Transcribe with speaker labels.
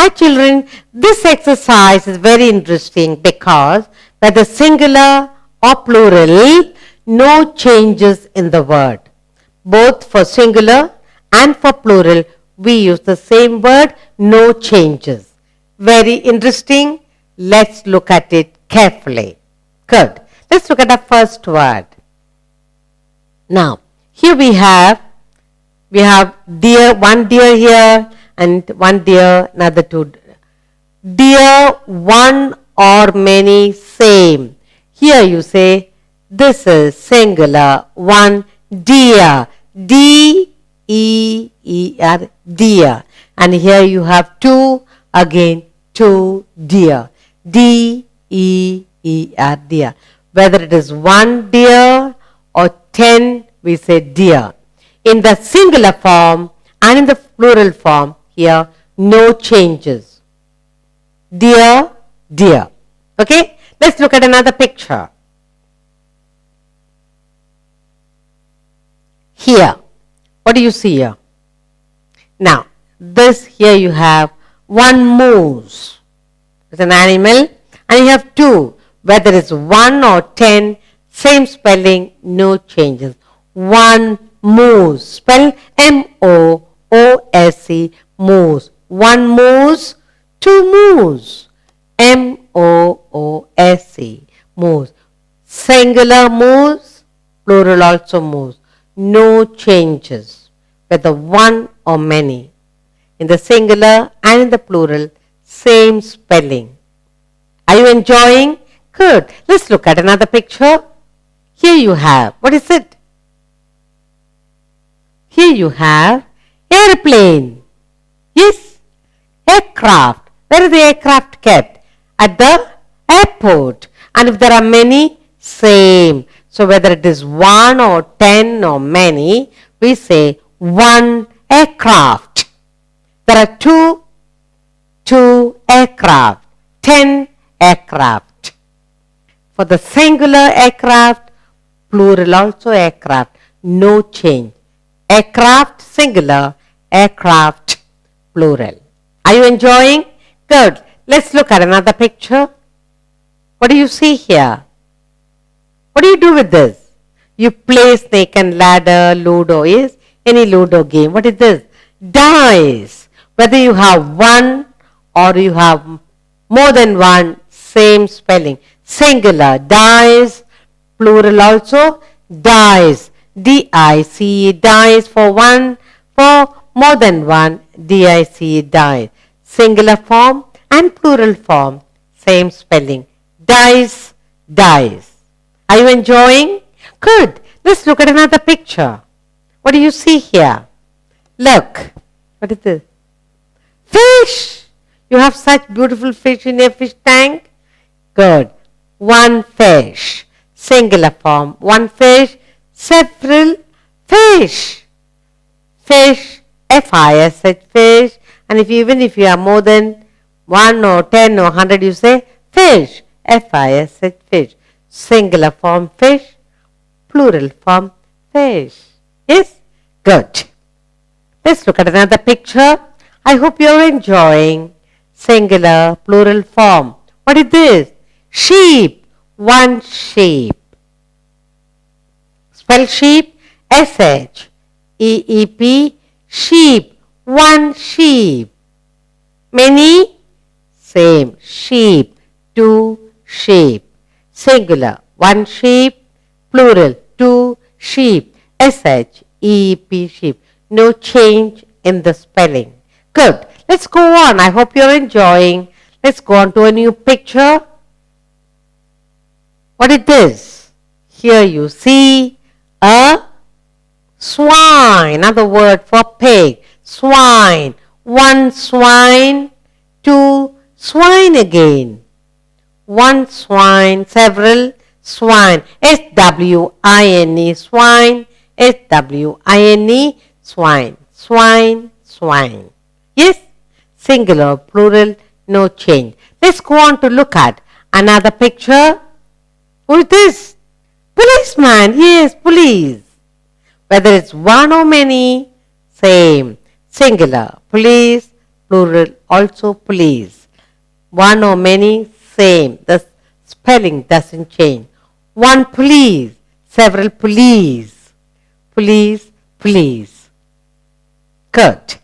Speaker 1: Hi children, this exercise is very interesting because whether singular or plural, no changes in the word. Both for singular and for plural, we use the same word, no changes. Very interesting. Let's look at it carefully. Good. Let's look at the first word. Now, here we have deer, one deer here and one deer, another two. Deer, one or many, same. Here you say, this is singular, one deer, D-E-E-R, deer. And here you have two, again, two deer, D-E-E-R, deer. Whether it is one deer or 10, we say deer. In the singular form and in the plural form, here, no changes. Deer, deer. Okay? Let's look at another picture. Here, what do you see here? Now, this here you have one moose. It's an animal. And you have two. Whether it's 1 or 10, same spelling, no changes. One moose. Spell M-O-O-S-E, moose. One moose, two moose. M-O-O-S-E, moose. Singular moose, plural also moose. No changes, whether one or many. In the singular and in the plural, same spelling. Are you enjoying? Good. Let's look at another picture. Here you have, what is it? Here you have airplane. Yes, aircraft. Where is the aircraft kept? At the airport. And if there are many, same. So whether it is 1 or 10 or many, we say one aircraft. There are two aircraft, 10 aircraft. For the singular aircraft, plural also aircraft, no change. Aircraft singular, aircraft plural. Are you enjoying? Good. Let's look at another picture. What do you see here? What do you do with this? You play snake and ladder, Ludo, yes? Any Ludo game. What is this? Dice. Whether you have one or you have more than one, same spelling. Singular, dice. Plural also, dice. D-I-C-E, dice for one, for more than one, D-I-C-E, dice. Singular form and plural form, same spelling. Dice, dice. Are you enjoying? Good. Let's look at another picture. What do you see here? Look. What is this? Fish. You have such beautiful fish in your fish tank. Good. One fish. Singular form. One fish. Several fish. Fish. F-I-S-H, fish. And even if you have more than 1 or 10 or 100, you say fish. F-I-S-H, fish. Singular form fish. Plural form fish. Yes? Good. Let's look at another picture. I hope you're enjoying. Singular, plural form. What is this? Sheep. One sheep. Spell sheep. S-H-E-E-P. Sheep. One sheep. Many? Same. Sheep. Two sheep. Singular. One sheep. Plural. Two sheep. S-H-E-E-P. Sheep. No change in the spelling. Good. Let's go on. I hope you're enjoying. Let's go on to a new picture. What is this? Here you see a swine. Another word for pig. Swine. One swine. Two swine again. One swine. Several swine. S-W-I-N-E. Swine. S-W-I-N-E. Swine. Swine. Swine. Yes? Singular, plural, no change. Let's go on to look at another picture. Who is this? Policeman. Yes, police. Whether it's one or many, same. Singular, police, plural also police. One or many, same. The spelling doesn't change. One police, several police. Police, police. Good.